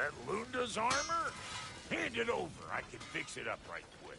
That Lunda's armor? Hand it over. I can fix it up right quick.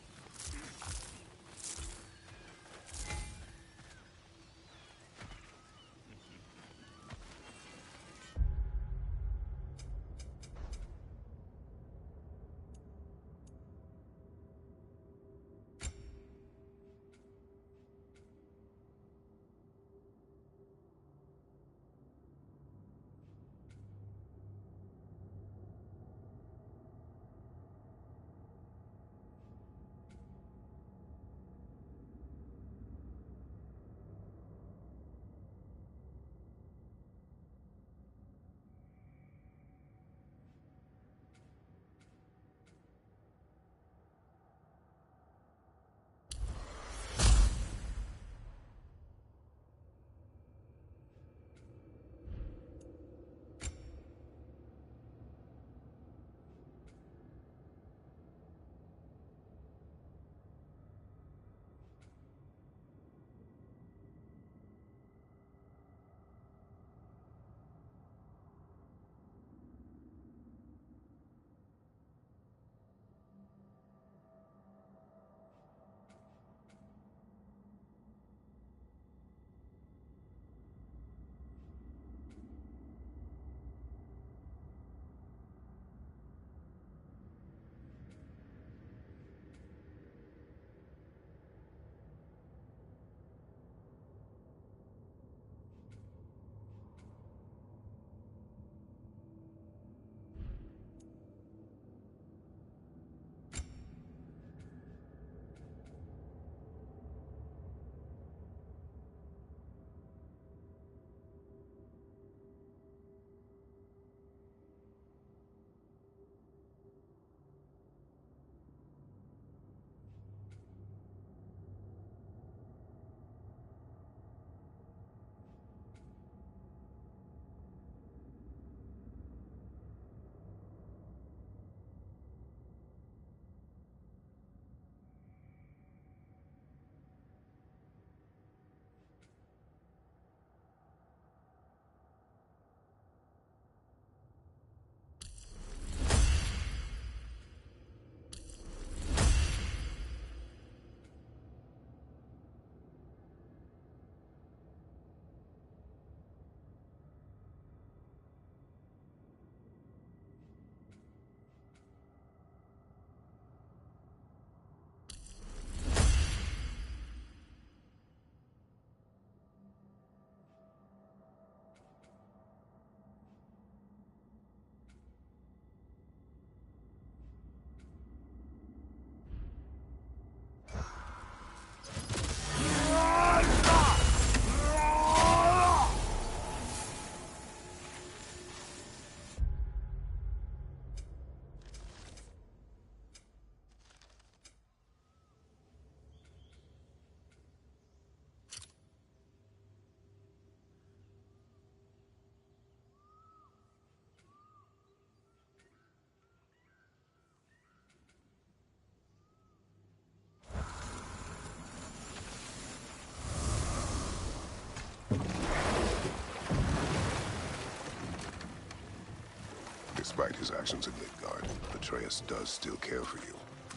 Despite his actions in Midgard, Atreus does still care for you.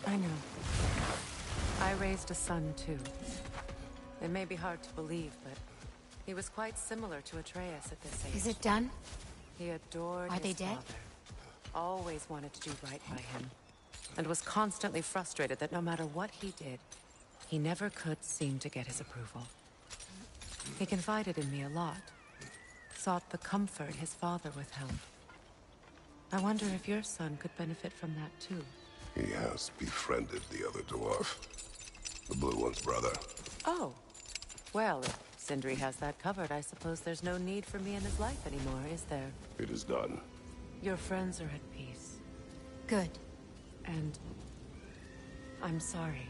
I know. I raised a son, too. It may be hard to believe, but he was quite similar to Atreus at this age. Is it done? He adored Are they his dead? father. Always wanted to do right by him. And was constantly frustrated that no matter what he did, he never could seem to get his approval. He confided in me a lot. Sought the comfort his father withheld. I wonder if your son could benefit from that too. He has befriended the other dwarf. The blue one's brother. Oh. Well, if Sindri has that covered, I suppose there's no need for me in his life anymore, is there? It is done. Your friends are at peace. Good. And I'm sorry.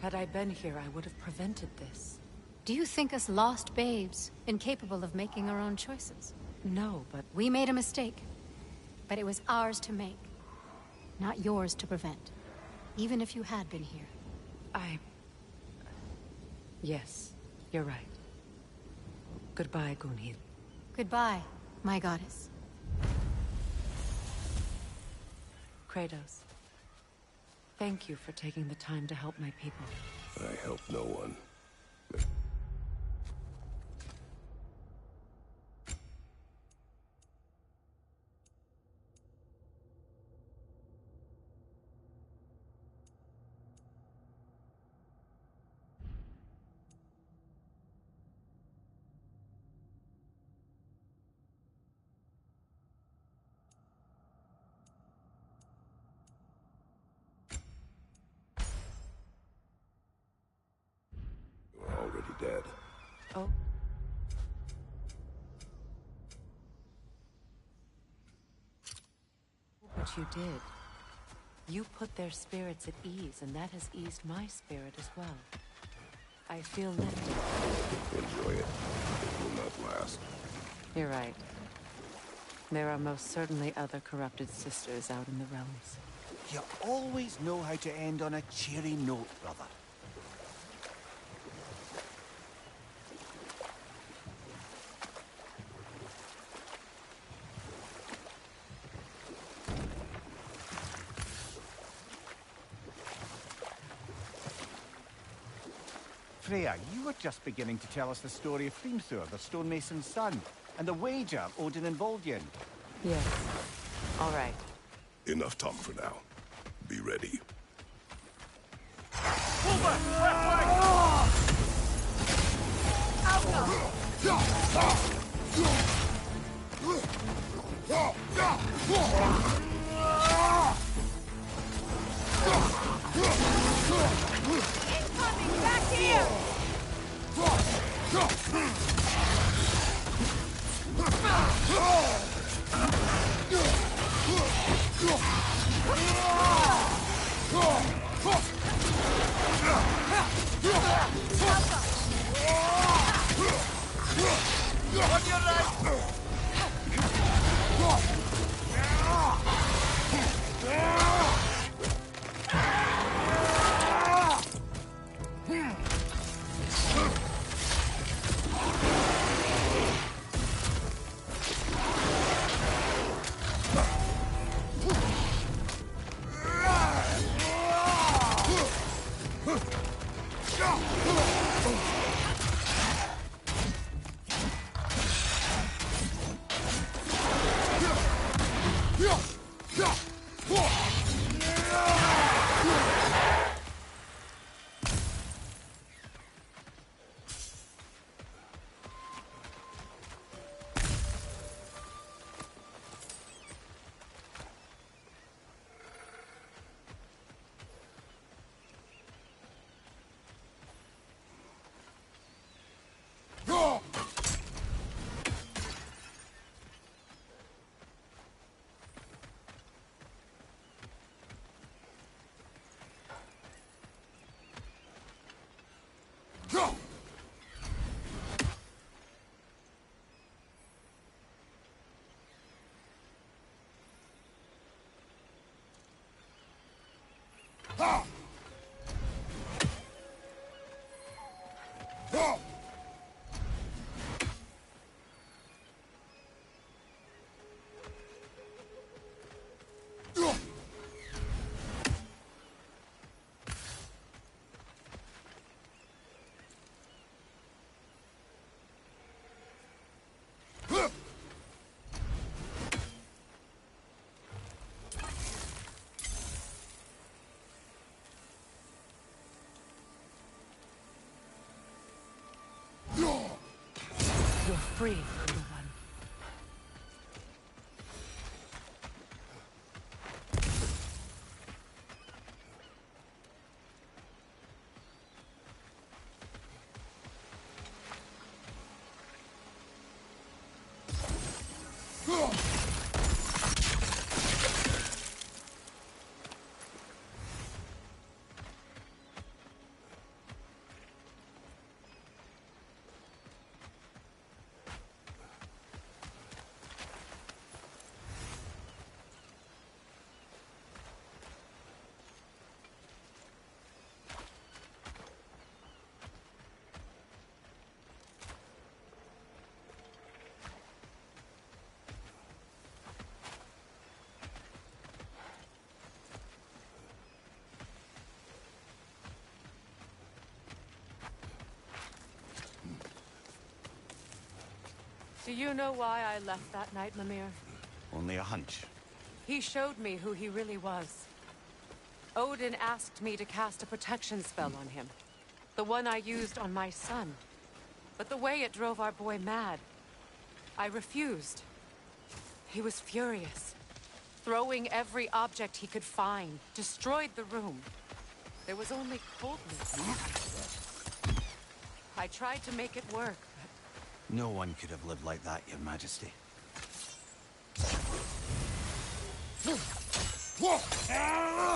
Had I been here, I would have prevented this. Do you think us lost babes, incapable of making our own choices? No, but We made a mistake. But it was ours to make, not yours to prevent. Even if you had been here. Yes, you're right. Goodbye, Gunhild. Goodbye, my goddess. Kratos, thank you for taking the time to help my people. I help no one. You're already dead. Oh. But you did. You put their spirits at ease, and that has eased my spirit as well. I feel lifted. Enjoy it. It will not last. You're right. There are most certainly other corrupted sisters out in the realms. You always know how to end on a cheery note, brother. Freya, you were just beginning to tell us the story of Hrimthur, the stonemason's son, and the wager Odin involved you in. Yes. All right. Enough talk for now. Be ready. Incoming! Back here! On your right! You're free, little one. Do you know why I left that night, Mimir? Only a hunch. He showed me who he really was. Odin asked me to cast a protection spell on him. The one I used on my son. But the way it drove our boy mad, I refused. He was furious. Throwing every object he could find, destroyed the room. There was only coldness. I tried to make it work, but... No one could have lived like that, Your Majesty. What's that?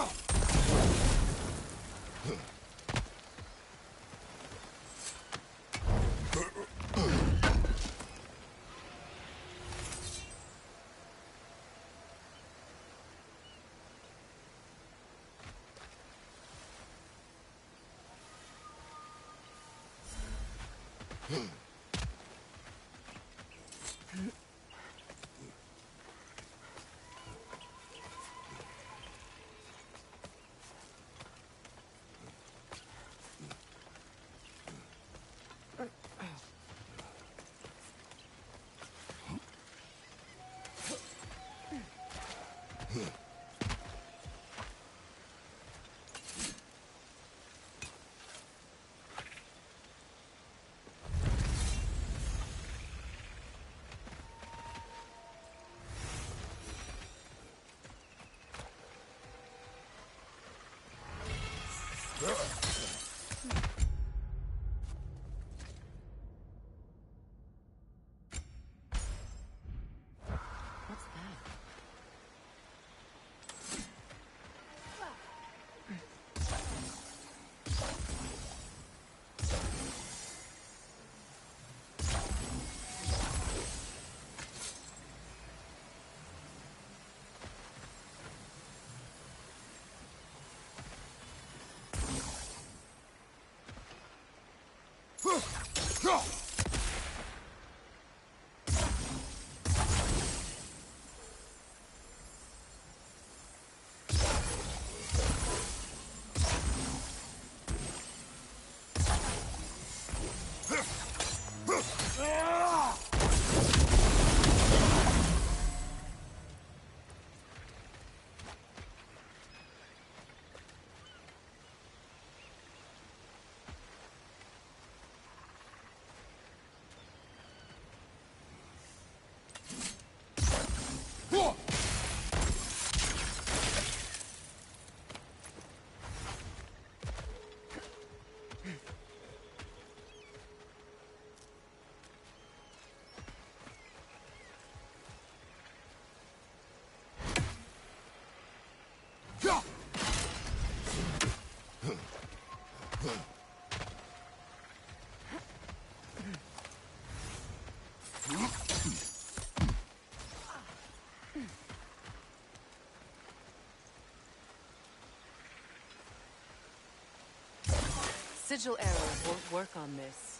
Sigil arrows won't work on this.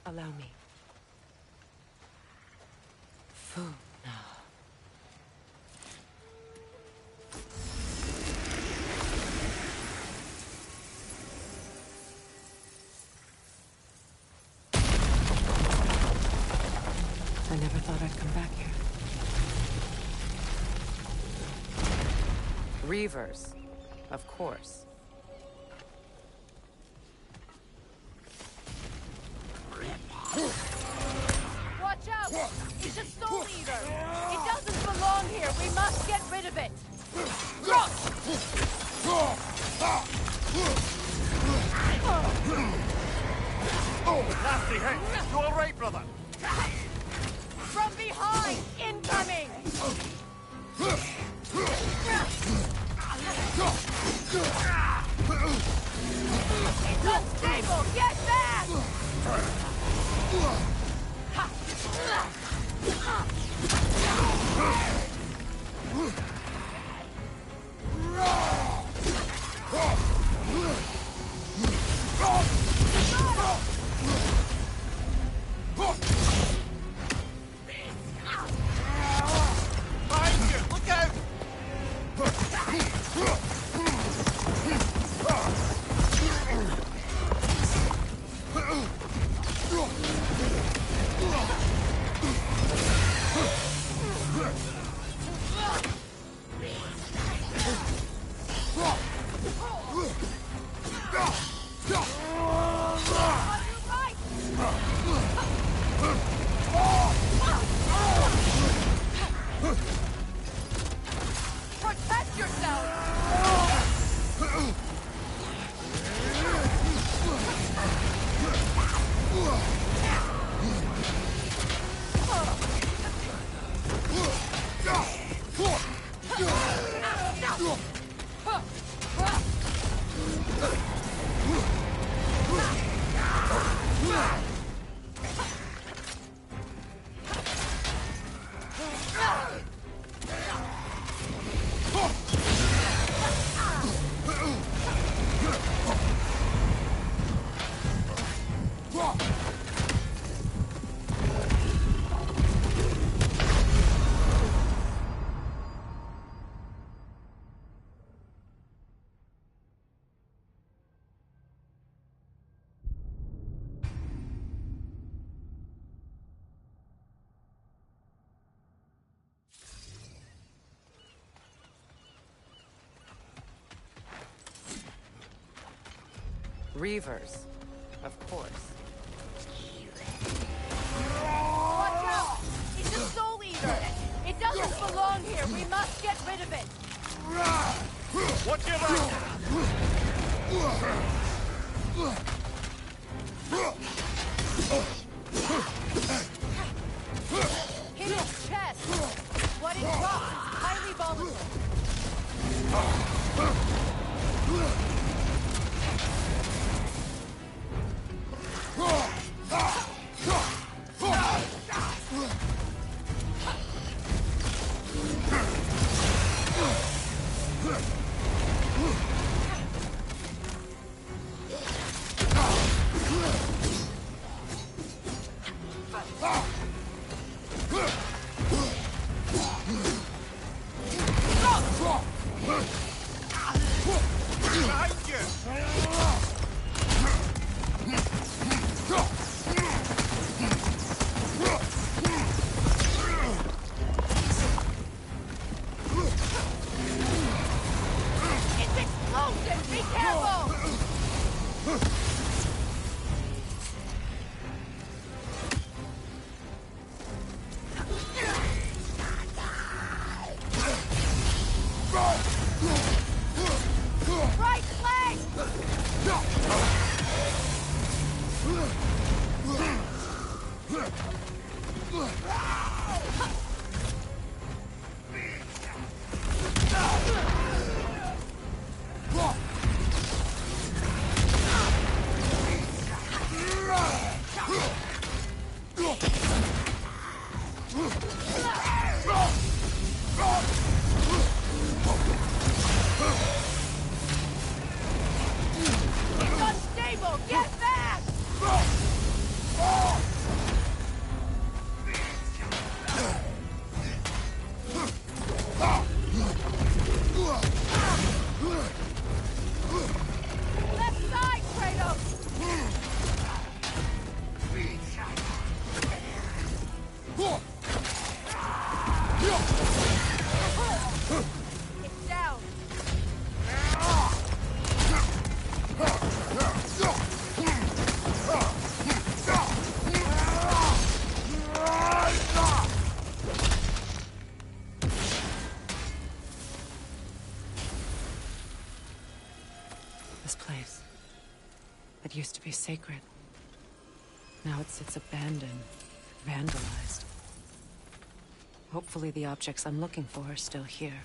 Allow me. Fu Na. I never thought I'd come back here. Reavers, of course. Watch out! It's a soul eater! It doesn't belong here! We must get rid of it! Nasty hit! You alright, brother? From behind! Incoming! It's unstable! Get back! Behind you! Look out! Protect yourself! Reavers, of course. Watch out! It's a soul eater! It doesn't belong here! We must get rid of it! Watch your back! Hit his chest! What it drops is highly volatile. Behind you! It's explosive! Be careful! Right flank! This place. It used to be sacred. Now it sits abandoned, vandalized. Hopefully the objects I'm looking for are still here.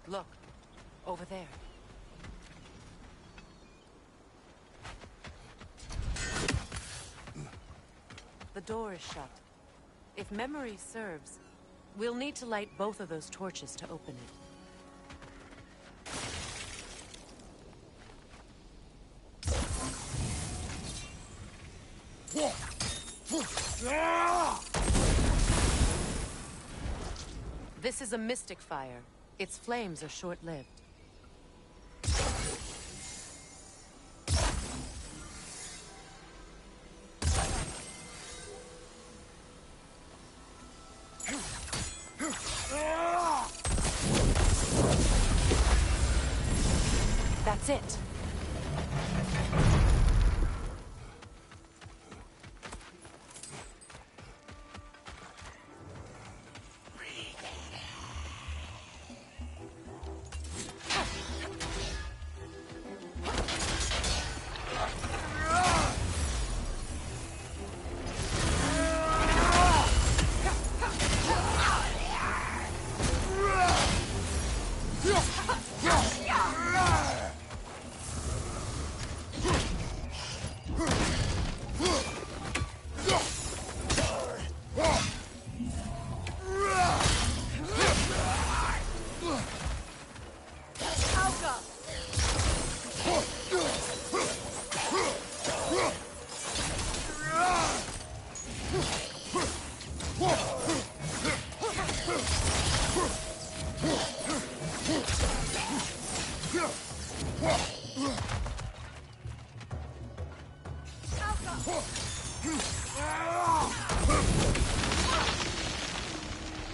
Look, over there. The door is shut. If memory serves, we'll need to light both of those torches to open it. This is a mystic fire. Its flames are short-lived. That's it.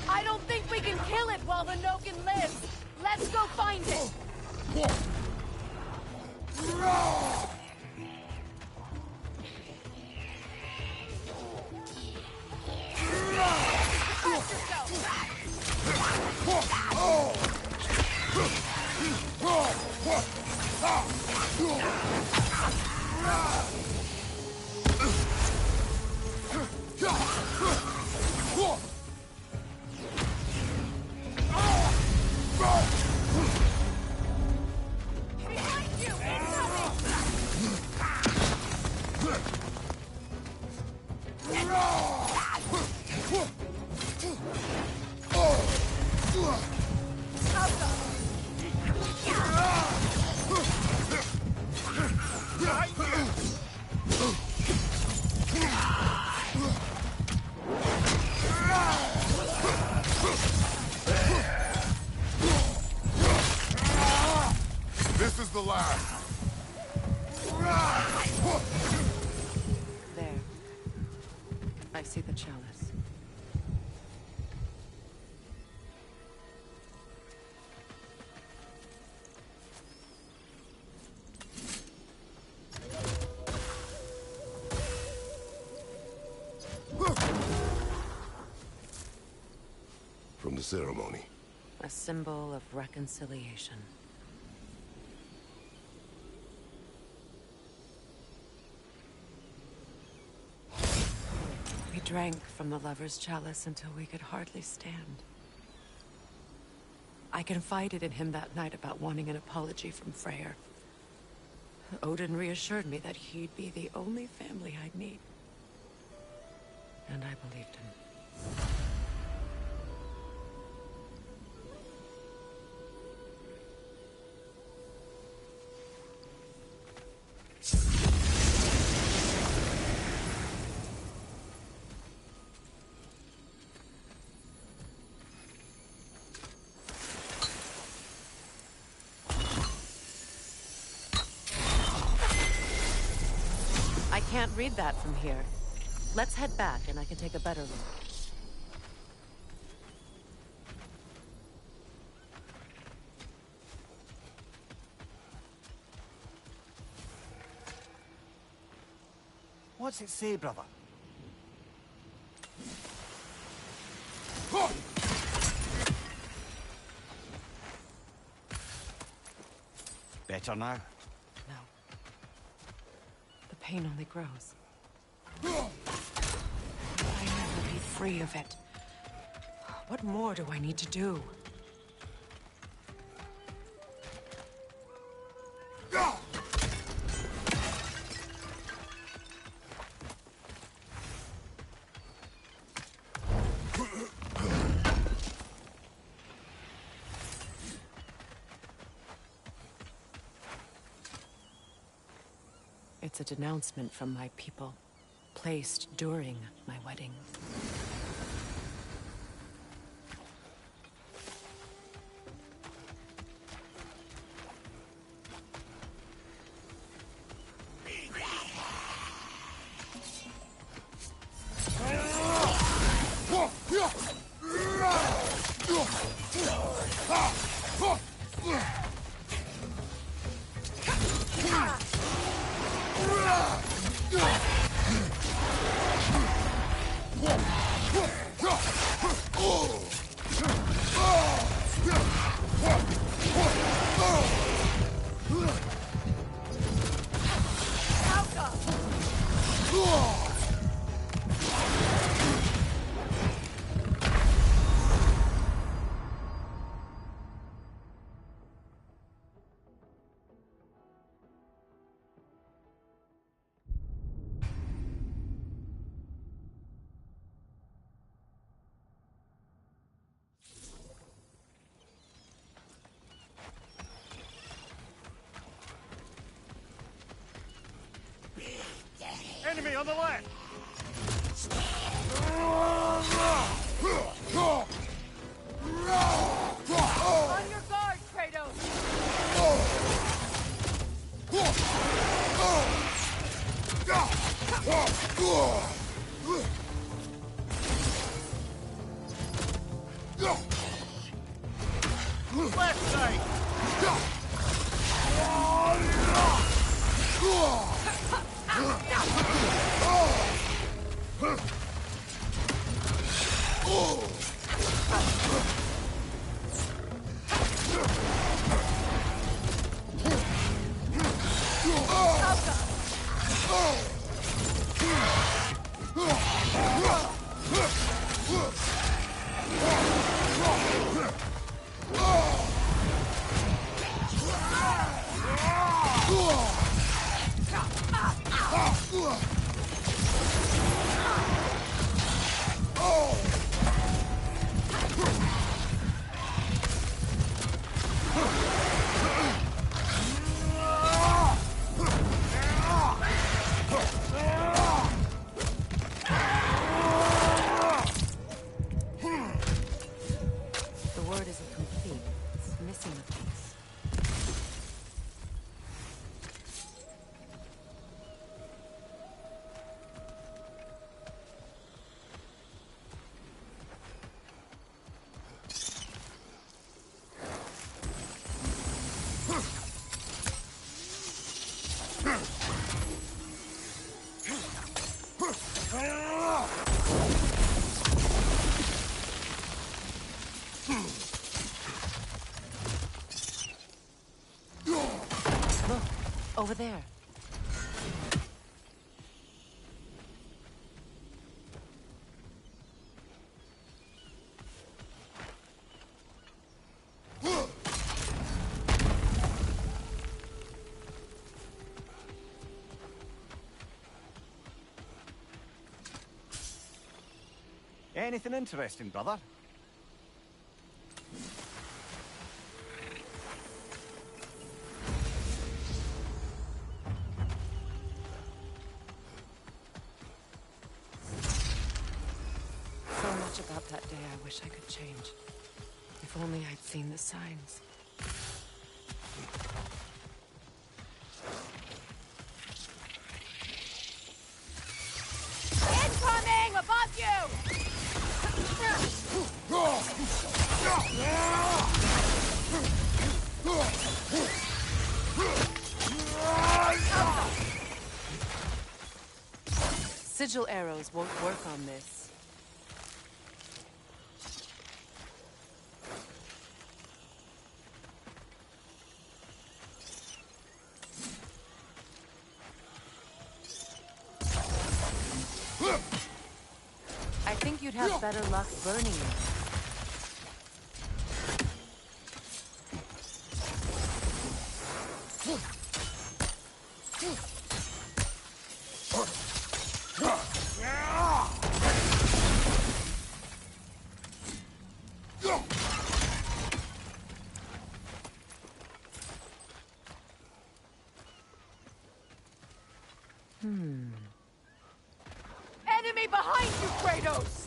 I don't think we can kill it while the Noken lives. Let's go find it. This is the last. There. I see the chalice. From the ceremony. A symbol of reconciliation. We drank from the Lover's Chalice until we could hardly stand. I confided in him that night about wanting an apology from Freyr. Odin reassured me that he'd be the only family I'd need. And I believed him. I can't read that from here. Let's head back and I can take a better look. What's it say, brother? Better now? No. The pain only grows. I never be free of it. What more do I need to do? It's a denouncement from my people, placed during my wedding. Enemy on the left! On your guard, Kratos! Left side! The word isn't complete. It's missing a piece. Look, over there. Anything interesting, brother? So much about that day I wish I could change. If only I'd seen the signs. Incoming! Above you! Sigil arrows won't work on this. I think you'd have better luck burning it. Enemy behind you, Kratos!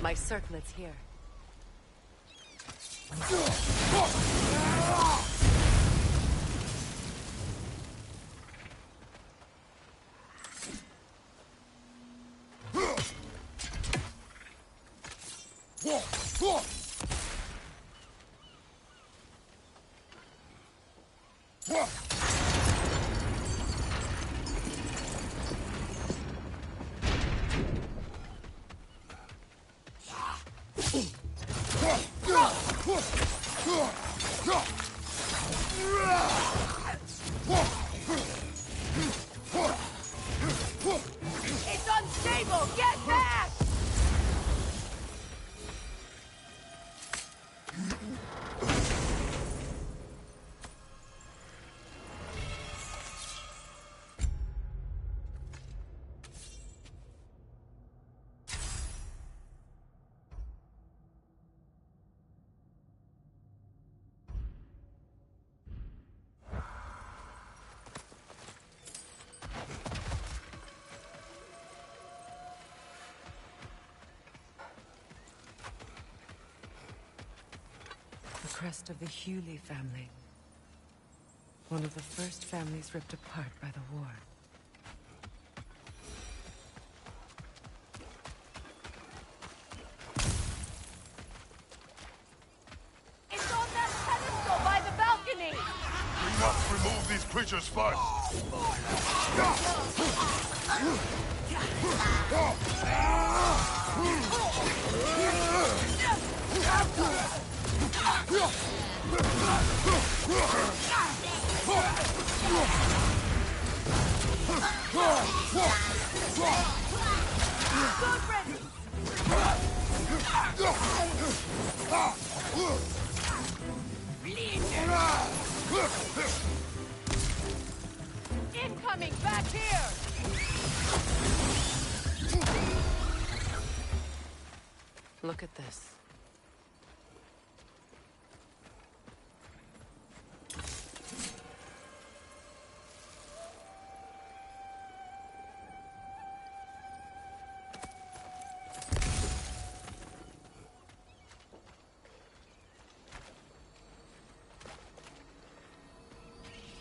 My circlet's here. It's unstable! Get back! The crest of the Hewley family. One of the first families ripped apart by the war. It's on that pedestal by the balcony! We must remove these creatures first. Incoming! Back here! Look at this.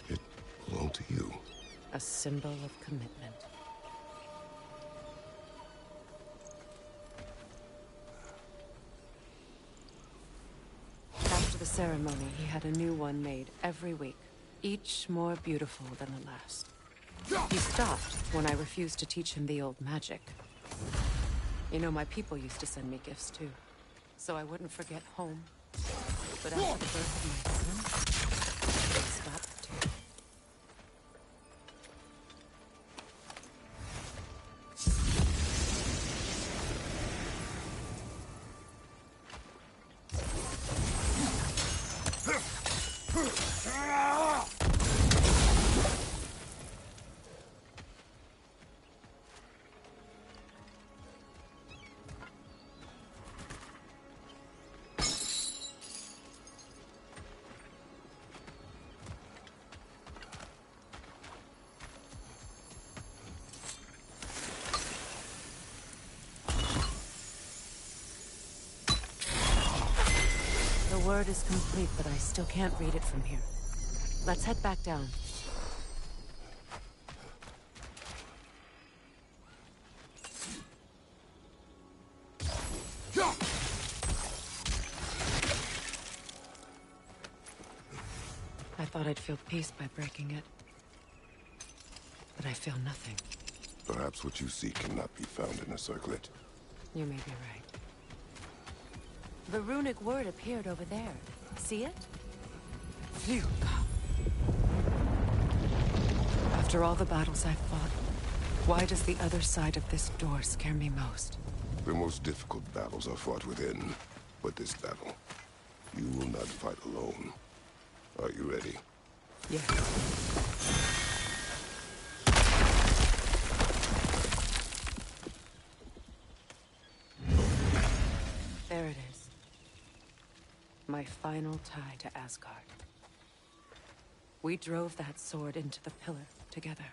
It belonged to you. A symbol of commitment. After the ceremony, he had a new one made every week, each more beautiful than the last. He stopped when I refused to teach him the old magic. You know, my people used to send me gifts too, so I wouldn't forget home. But after the birth of my son, The word is complete, but I still can't read it from here. Let's head back down. I thought I'd feel peace by breaking it. But I feel nothing. Perhaps what you seek cannot be found in a circlet. You may be right. The runic word appeared over there. See it? Phew. After all the battles I've fought, why does the other side of this door scare me most? The most difficult battles are fought within. But this battle, you will not fight alone. Are you ready? Yes. There it is. My final tie to Asgard. We drove that sword into the pillar together.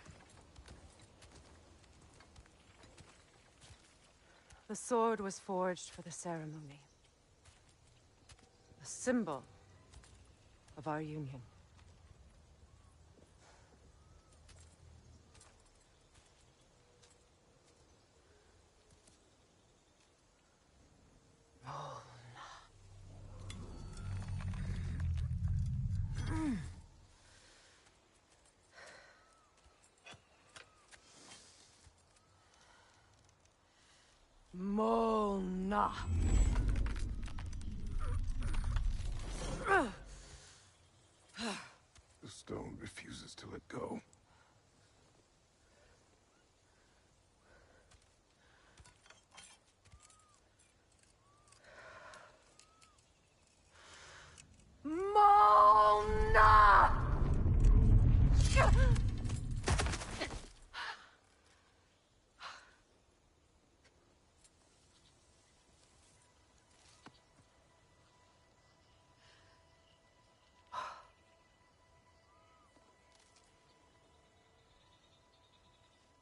The sword was forged for the ceremony. A symbol of our union. Mona. The stone refuses to let go. Mona!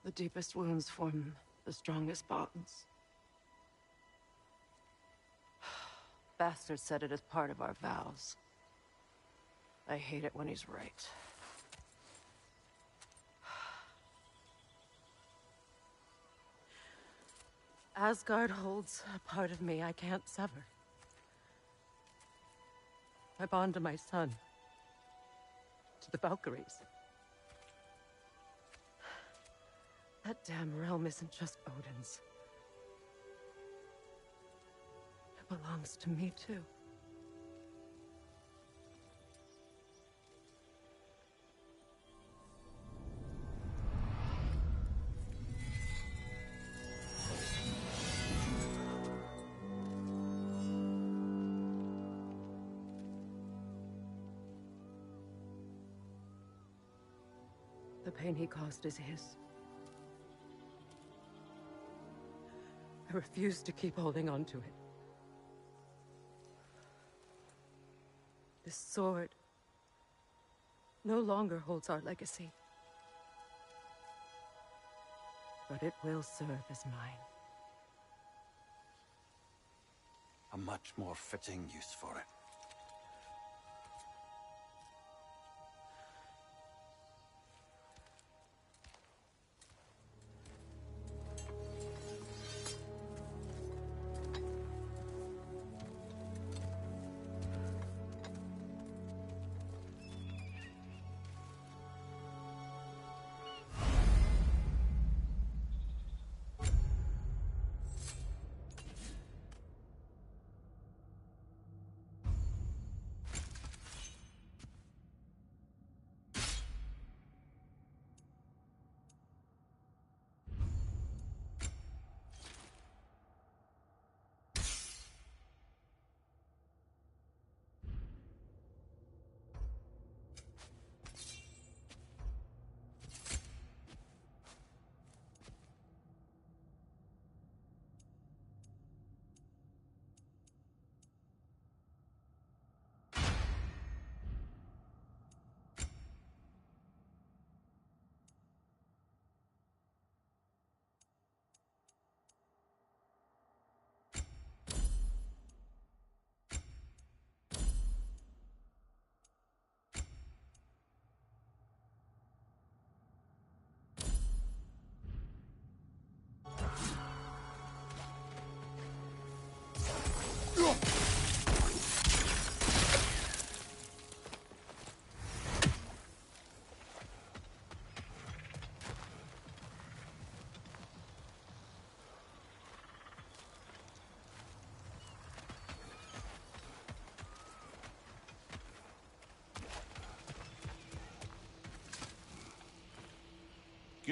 The deepest wounds form the strongest bonds. Bastard said it as part of our vows. I hate it when he's right. Asgard holds a part of me I can't sever. I bond to my son. To the Valkyries. That damn realm isn't just Odin's. It belongs to me, too. The pain he caused is his. I refuse to keep holding on to it. This sword no longer holds our legacy. But it will serve as mine. A much more fitting use for it.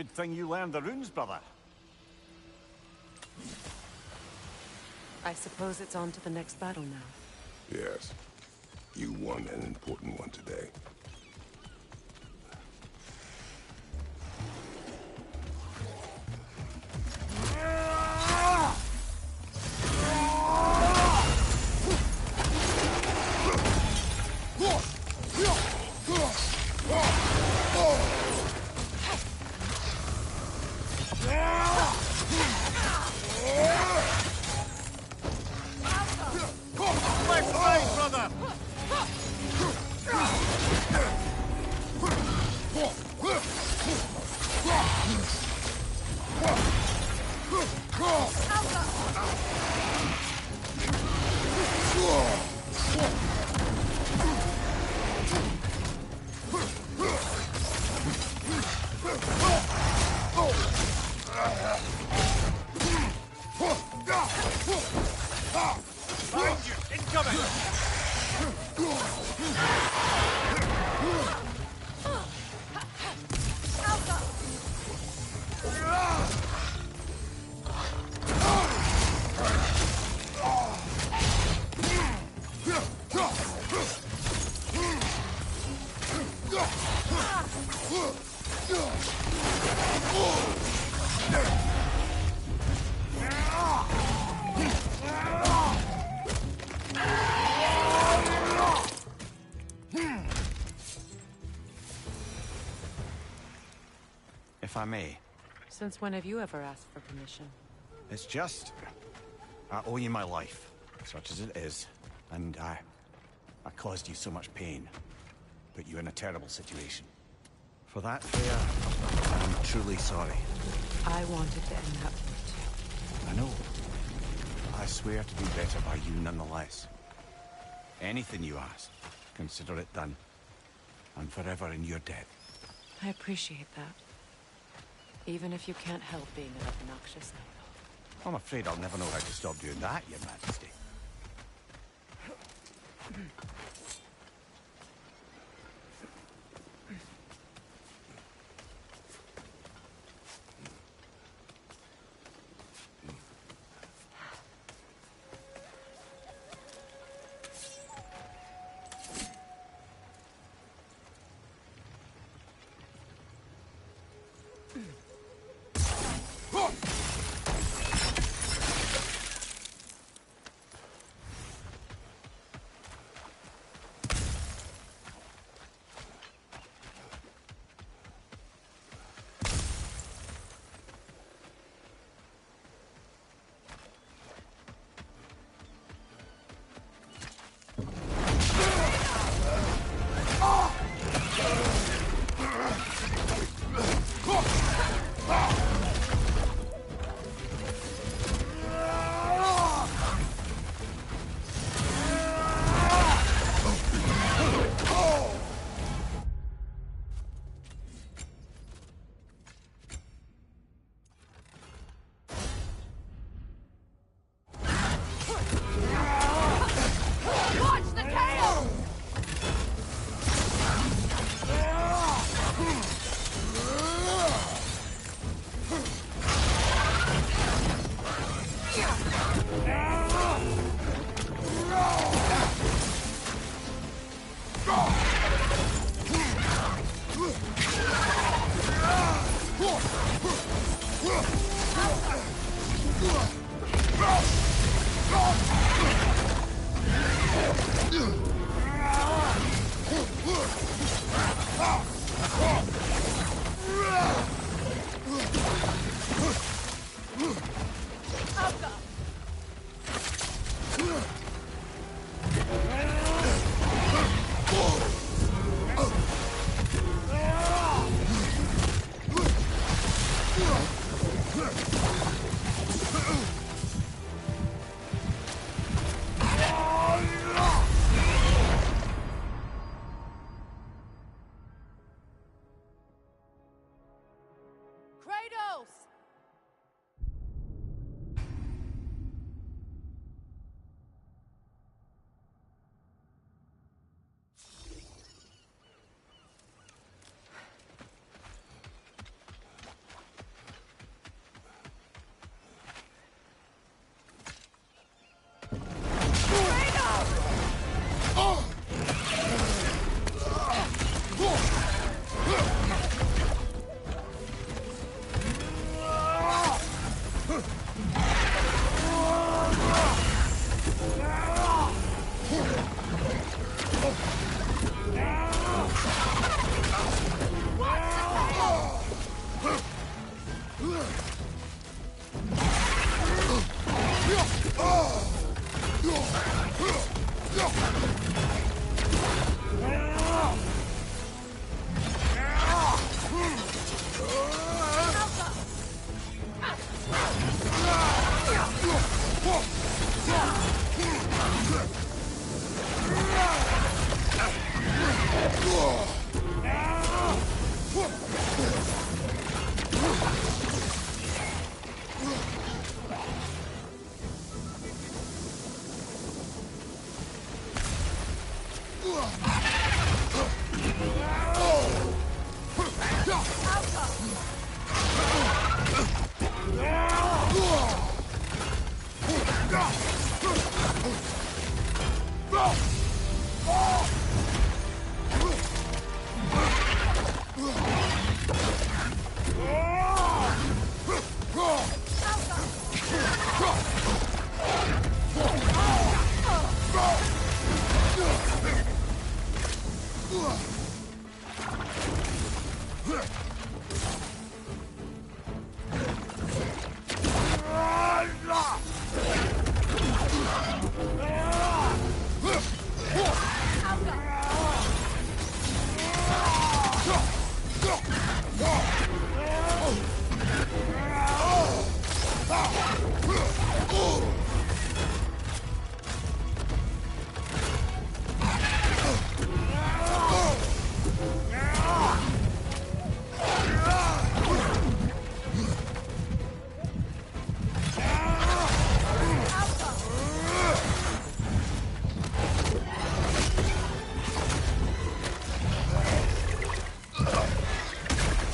Good thing you learned the runes, brother. I suppose it's on to the next battle now. Yes. You won an important one today. Left side, brother! Behind you! Incoming! If I may. Since when have you ever asked for permission? It's just... I owe you my life, such as it is. And I caused you so much pain. Put you in a terrible situation. For that, Freya, I'm truly sorry. I wanted to end that war too. I know. I swear to do better by you nonetheless. Anything you ask, consider it done. I'm forever in your debt. I appreciate that. Even if you can't help being an obnoxious noble. I'm afraid I'll never know how to stop doing that, Your Majesty.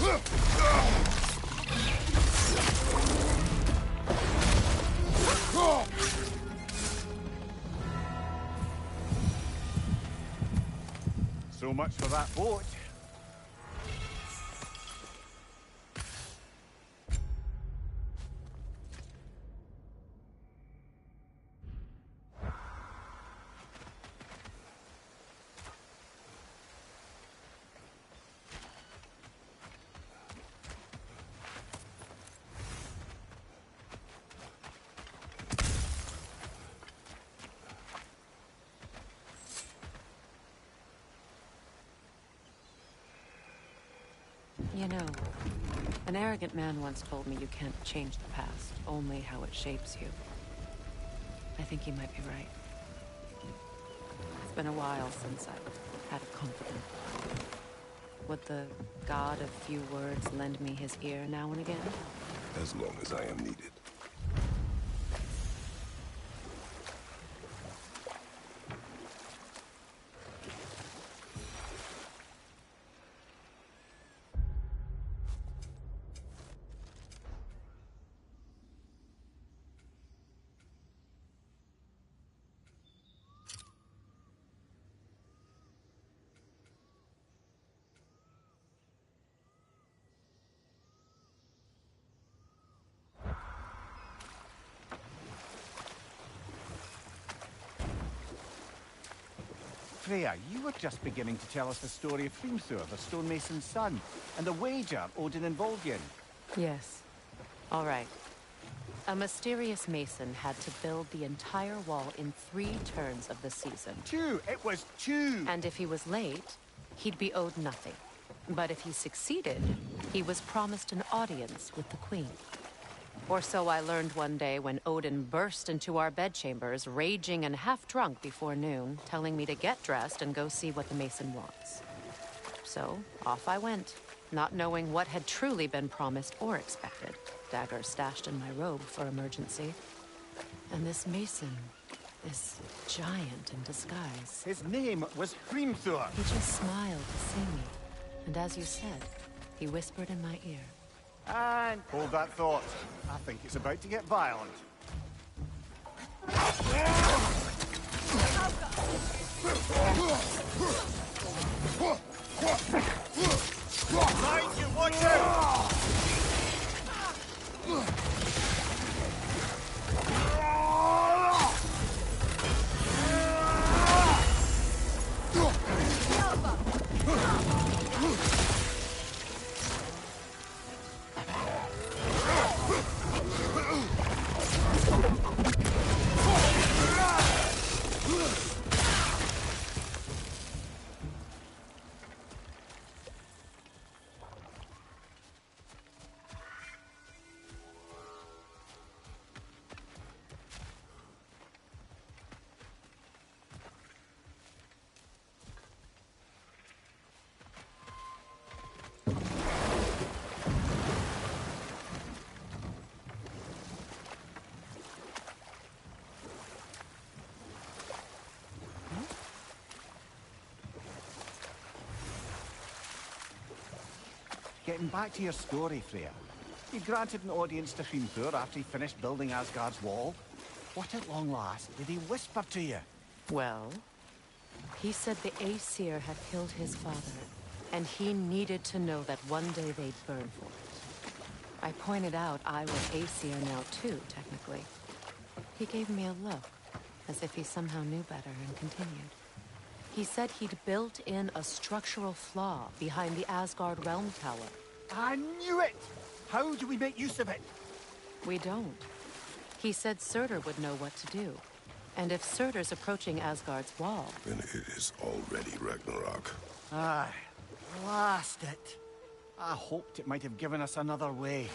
So much for that boat. You know, an arrogant man once told me you can't change the past, only how it shapes you. I think he might be right. It's been a while since I've had a confidant. Would the god of few words lend me his ear now and again? As long as I am needed. Freya, you were just beginning to tell us the story of Hrimthur, the stonemason's son, and the wager Odin involved you in. Yes. All right. A mysterious mason had to build the entire wall in 3 turns of the season. 2! It was 2! And if he was late, he'd be owed nothing. But if he succeeded, he was promised an audience with the queen. Or so I learned one day when Odin burst into our bedchambers, raging and half-drunk before noon, telling me to get dressed and go see what the mason wants. So, off I went, not knowing what had truly been promised or expected. Dagger stashed in my robe for emergency. And this mason, this giant in disguise. His name was Hrimthur. He just smiled to see me. And as you said, he whispered in my ear. And hold that thought. I think it's about to get violent. Behind you, watch out! Getting back to your story, Freya. You granted an audience to Hrimthur after he finished building Asgard's wall. What at long last did he whisper to you? Well, he said the Aesir had killed his father, and he needed to know that one day they'd burn for it. I pointed out I was Aesir now too, technically. He gave me a look, as if he somehow knew better, and continued. He said he'd built in a structural flaw behind the Asgard Realm Tower. I knew it! How do we make use of it? We don't. He said Surtur would know what to do. And if Surtur's approaching Asgard's wall... Then it is already Ragnarok. Aye. Blast it. I hoped it might have given us another way.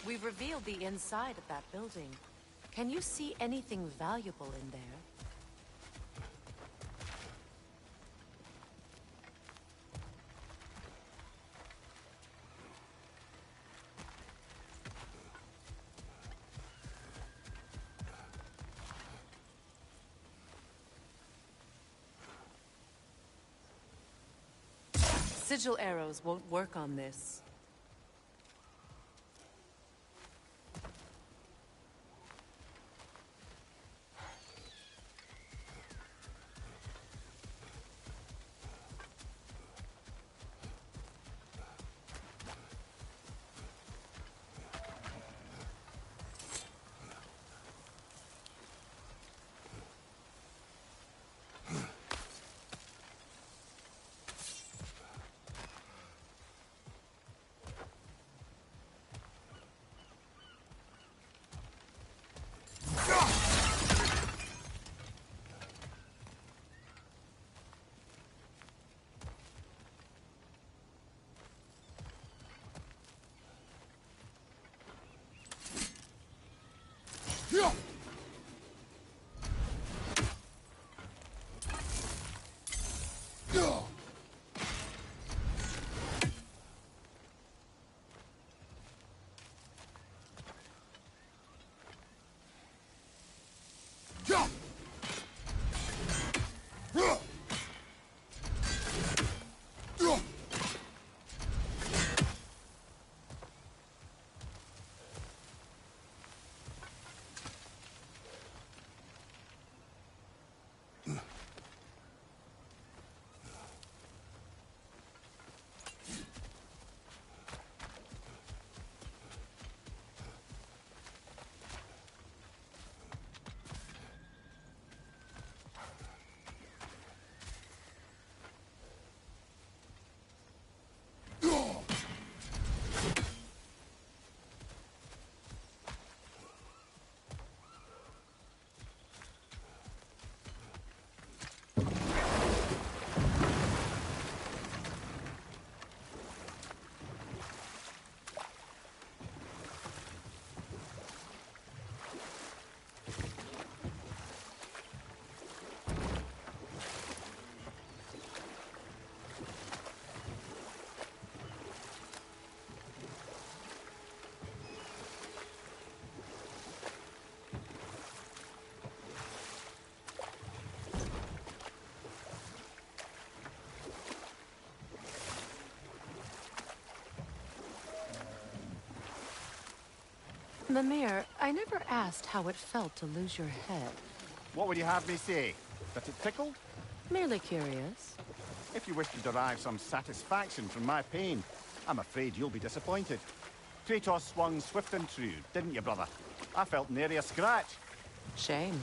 We've revealed the inside of that building. Can you see anything valuable in there? Sigil arrows won't work on this. Mimir, I never asked how it felt to lose your head. What would you have me say? That it tickled? Merely curious. If you wish to derive some satisfaction from my pain, I'm afraid you'll be disappointed. Kratos swung swift and true, didn't you, brother? I felt nary a scratch. Shame.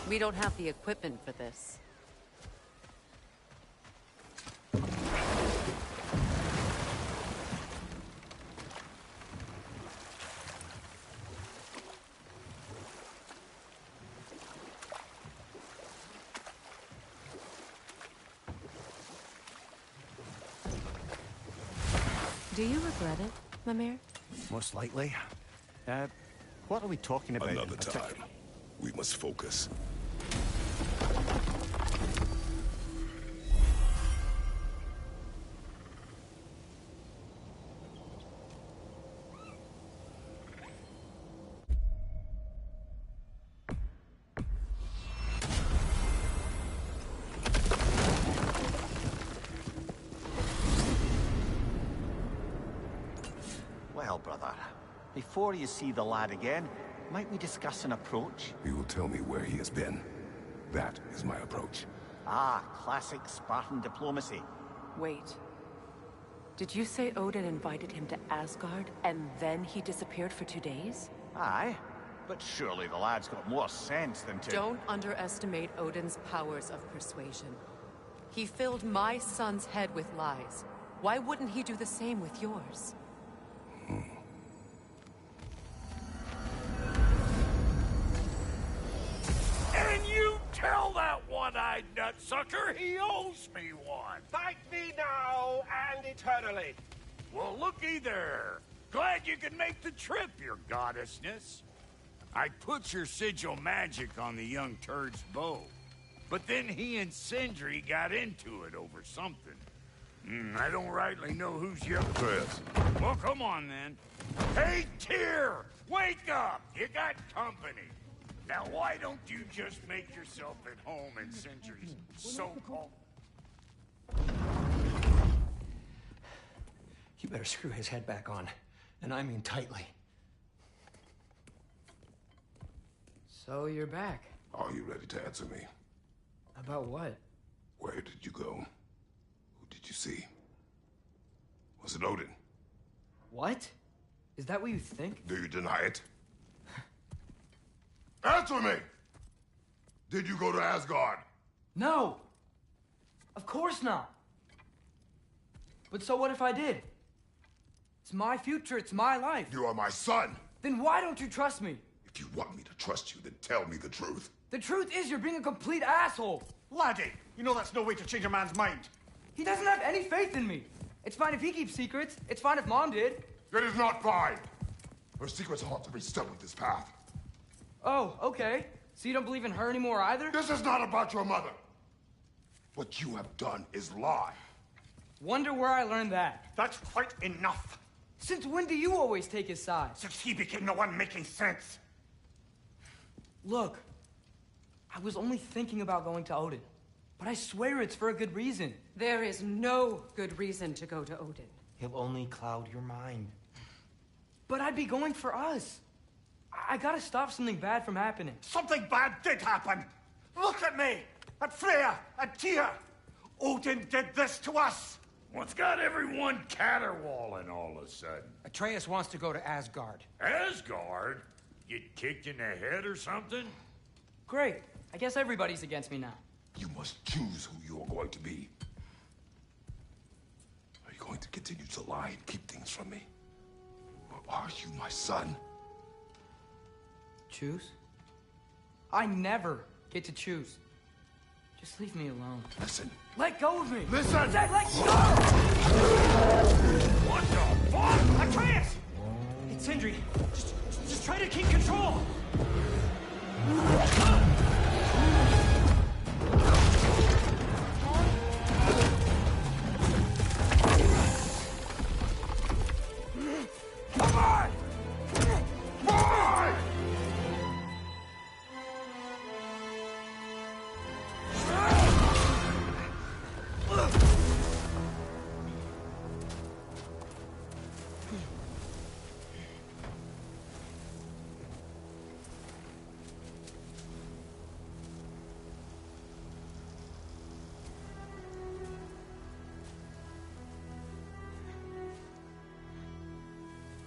We don't have the equipment for this. Do you regret it, Mimir? Most likely. What are we talking about? Another time. We must focus. brother. Before you see the lad again, might we discuss an approach? He will tell me where he has been. That is my approach. Ah, classic Spartan diplomacy. Wait. Did you say Odin invited him to Asgard, and then he disappeared for 2 days? Aye, but surely the lad's got more sense than to... Don't underestimate Odin's powers of persuasion. He filled my son's head with lies. Why wouldn't he do the same with yours? And you tell that one-eyed nutsucker he owes me one. Thank me now and eternally. Well, looky there. Glad you could make the trip, your goddessness. I put your sigil magic on the young turd's bow. But then he and Sindri got into it over something. I don't rightly know who's young. Atreus. Well, come on then. Hey, Tyr! Wake up! You got company. Now, why don't you just make yourself at home in Sindri's so-called... You better screw his head back on. And I mean tightly. So you're back. Are you ready to answer me? About what? Where did you go? Who did you see? Was it Odin? What? Is that what you think? Do you deny it? Answer me! Did you go to Asgard? No! Of course not! But so what if I did? It's my future, it's my life. You are my son! Then why don't you trust me? If you want me to trust you, then tell me the truth. The truth is you're being a complete asshole! Laddie, you know that's no way to change a man's mind. He doesn't have any faith in me. It's fine if he keeps secrets. It's fine if Mom did. It is not fine! Her secrets ought to be stuck with this path. Oh, okay. So you don't believe in her anymore either? This is not about your mother! What you have done is lie. Wonder where I learned that. That's quite enough. Since when do you always take his side? Since he became the one making sense. Look, I was only thinking about going to Odin. But I swear it's for a good reason. There is no good reason to go to Odin. He'll only cloud your mind. But I'd be going for us. I gotta stop something bad from happening. Something bad did happen. Look at me, at Freya, at Tyr. Odin did this to us. What's got everyone caterwauling all of a sudden? Atreus wants to go to Asgard. Asgard? Get kicked in the head or something? Great. I guess everybody's against me now. You must choose who you are going to be. Are you going to continue to lie and keep things from me? Or are you my son? Choose? I never get to choose. Just leave me alone. Listen. Let go of me! Listen! I said let go! What the fuck? Atreus! It's Sindri. Just try to keep control! Come on! Boy!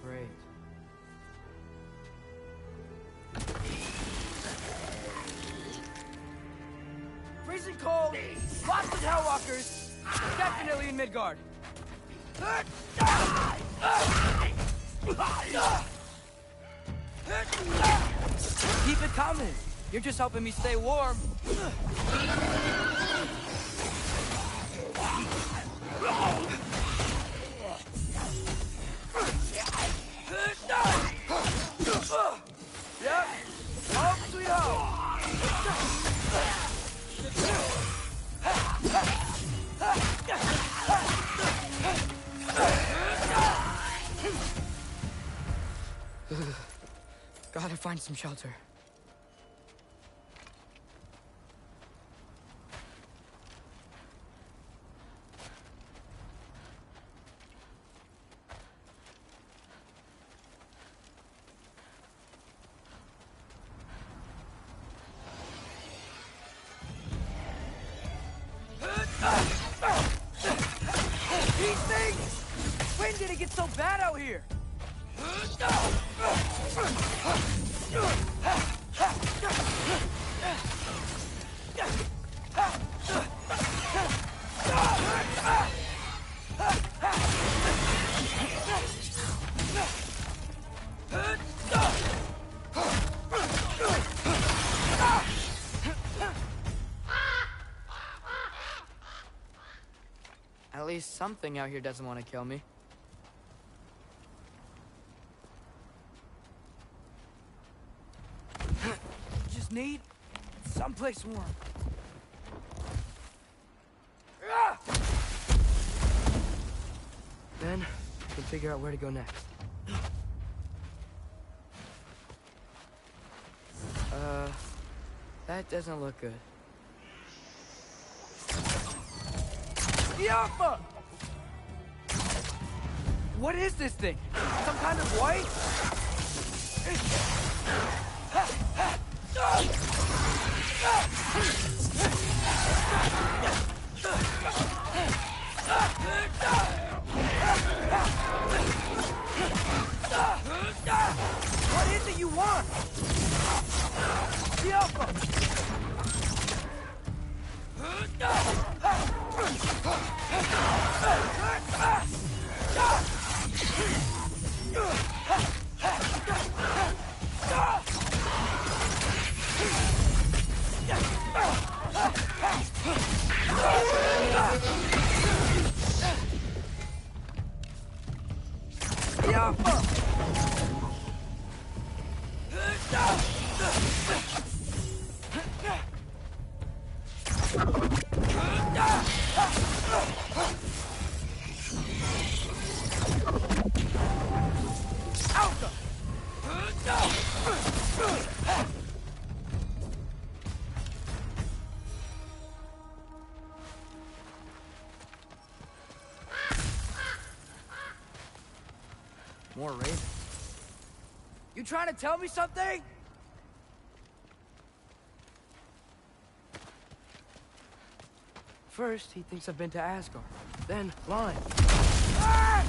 Great. Freezing cold, lots of Hellwalkers, definitely in Midgard. Keep it coming. You're just helping me stay warm. Yep. Home sweet home. Gotta find some shelter. did it get so bad out here? At least something out here doesn't want to kill me. Just need someplace warm. Then we can figure out where to go next. That doesn't look good. Yappa! What is this thing? Some kind of white? What is it you want? Yappa! More ravens. You trying to tell me something? First, he thinks I've been to Asgard. Then, lying. Ah!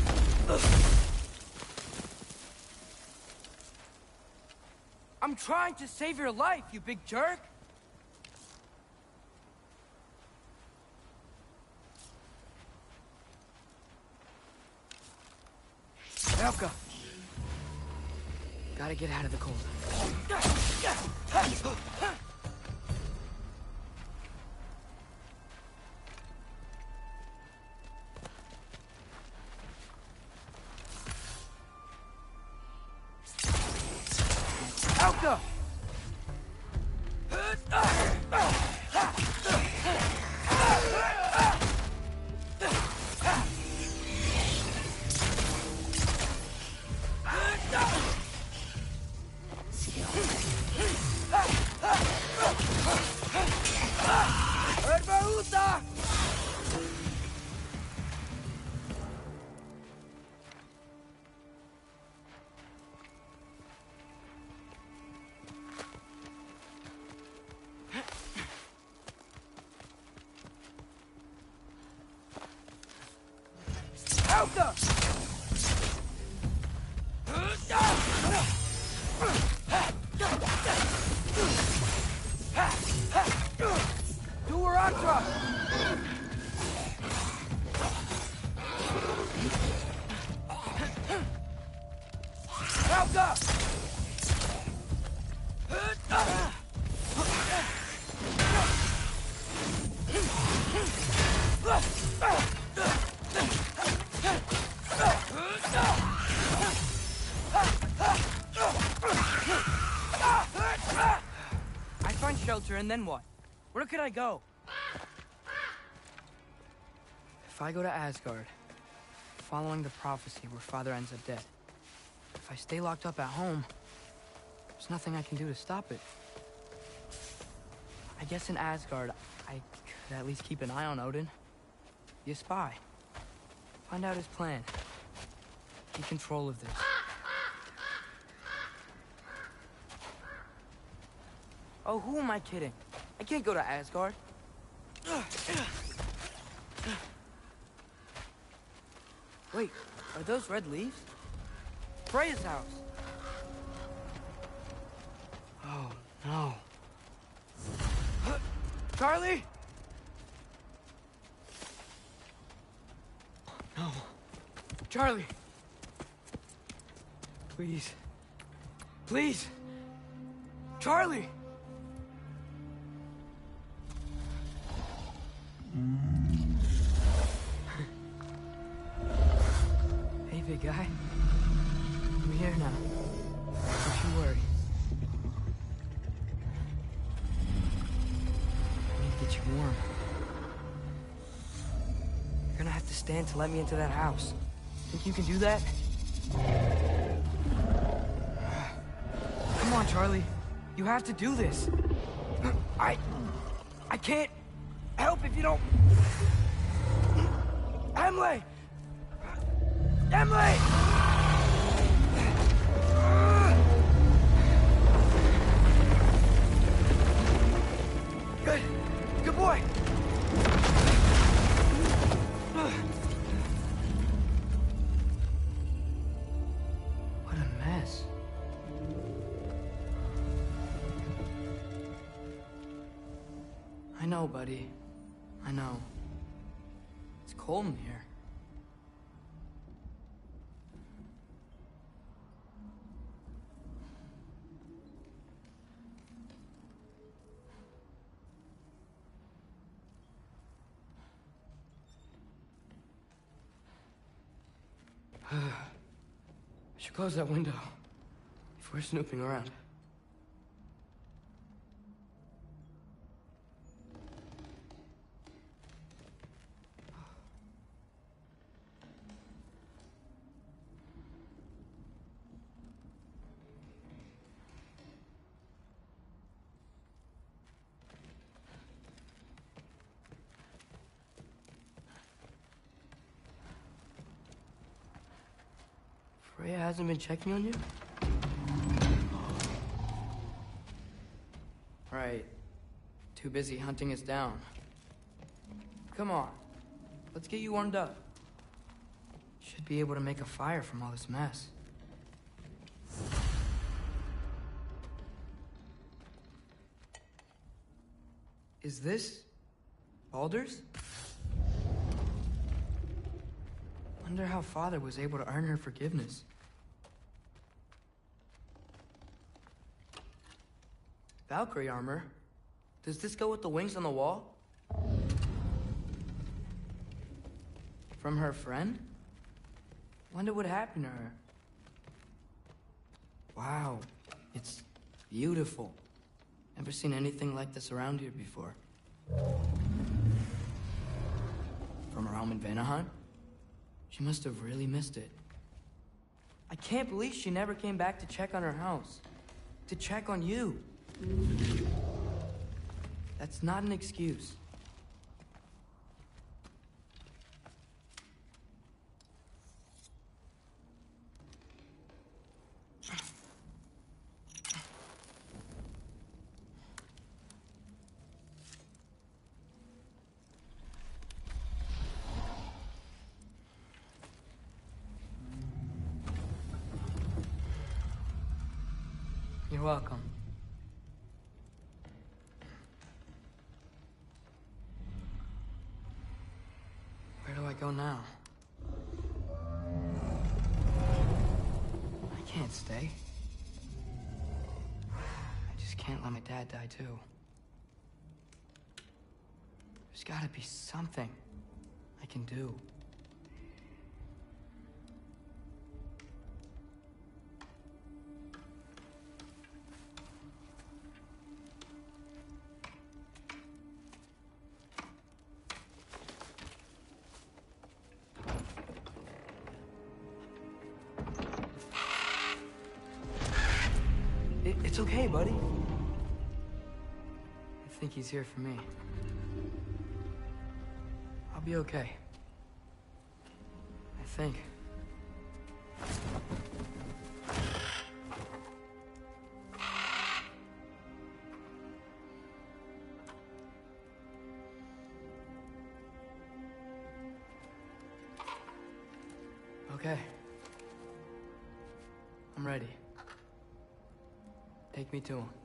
I'm trying to save your life, you big jerk! Elka! Gotta get out of the cold. Elka! And then what? Where could I go? If I go to Asgard, following the prophecy where Father ends up dead, if I stay locked up at home, there's nothing I can do to stop it. I guess in Asgard, I could at least keep an eye on Odin. Be a spy. Find out his plan. Keep control of this. Oh, who am I kidding? I can't go to Asgard. Wait, Are those red leaves? Freya's house. Oh, no. Charlie? No. Charlie. Please. Please. Charlie! Hey, big guy. I'm here now. Don't you worry. I need to get you warm. You're gonna have to stand to let me into that house. Think you can do that? Come on, Charlie. You have to do this. I can't help if you don't... Emily! Emily! Good. Good boy. What a mess. I know, buddy. I know. It's cold in here. I should close that window if we're snooping around. Freya hasn't been checking on you? Right. Too busy hunting us down. Come on. Let's get you warmed up. Should be able to make a fire from all this mess. Is this Baldur's? Wonder how Father was able to earn her forgiveness. Valkyrie armor? Does this go with the wings on the wall? From her friend? Wonder what happened to her. Wow, it's beautiful. Never seen anything like this around here before. From her home in Vanaheim? She must have really missed it. I can't believe she never came back to check on her house. To check on you. That's not an excuse. You're welcome. Where do I go now? I can't stay. I just can't let my dad die too. There's gotta be something I can do. It's okay, buddy. I think he's here for me. I'll be okay. I think. Okay. I'm ready. Take me to him.